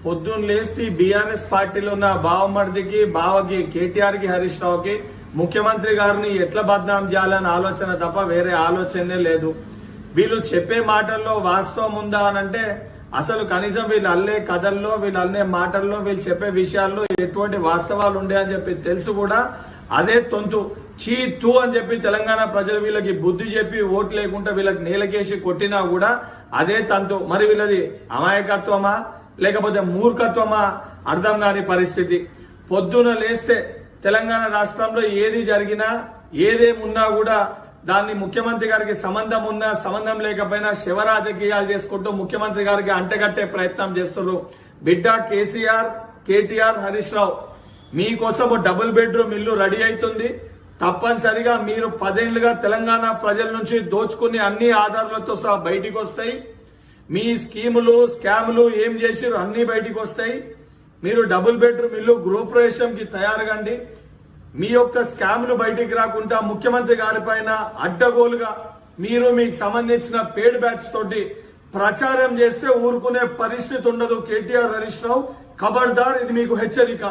పొద్దున్న లేస్తే బీఆర్ఎస్ పార్టీలో ఉన్న బావమర్దికి బావకి కేటీఆర్ కి హరీష్ రావుకి ముఖ్యమంత్రి గారిని ఎట్లా బద్నాం చేయాలని ఆలోచన తప్ప వేరే ఆలోచనే లేదు. వీళ్ళు చెప్పే మాటల్లో వాస్తవం ఉందా అనంటే అసలు కనీసం వీళ్ళు అల్లే కథల్లో వీళ్ళు అల్లే మాటల్లో వీళ్ళు చెప్పే విషయాల్లో ఎటువంటి వాస్తవాలు ఉండే అని చెప్పి తెలుసు కూడా అదే తొంతు చీ తూ అని చెప్పి తెలంగాణ ప్రజలు వీళ్ళకి బుద్ధి చెప్పి ఓట్లు లేకుండా వీళ్ళకి నేలకేసి కొట్టినా కూడా అదే తంతు. మరి వీళ్ళది అమాయకత్వమా లేకపోతే మూర్ఖత్వమా అర్థం కాని పరిస్థితి. పొద్దున లేస్తే తెలంగాణ రాష్ట్రంలో ఏది జరిగినా ఏదేమున్నా కూడా దాన్ని ముఖ్యమంత్రి గారికి సంబంధం ఉన్నా సంబంధం లేకపోయినా శివ రాజకీయాలు చేసుకుంటూ ముఖ్యమంత్రి గారికి అంటగట్టే ప్రయత్నం చేస్తున్నారు. బిడ్డ కేసీఆర్, కేటీఆర్, హరీష్ రావు మీకోసం డబుల్ బెడ్రూమ్ ఇల్లు రెడీ అవుతుంది. తప్పనిసరిగా మీరు 10 ఏళ్లుగా తెలంగాణ ప్రజల నుంచి దోచుకుని అన్ని ఆధారాలతో సహా బయటికి వస్తాయి. మీ స్కీములు స్కాములు ఏం చేసిరు అన్ని బయటికి వస్తాయి. మీరు డబుల్ బెడ్రూమ్ ఇల్లు గృహప్రవేశంకి తయారుగండి. మీ యొక్క స్కాములు బయటికి రాకుండా ముఖ్యమంత్రి గారి పైన అడ్డగోలుగా మీరు మీకు సంబంధించిన పేడ్ బ్యాట్స్ తోటి ప్రచారం చేస్తే ఊరుకునే పరిస్థితి ఉండదు. కేటీఆర్, హరీష్ రావు ఖబర్దార్, ఇది మీకు హెచ్చరిక.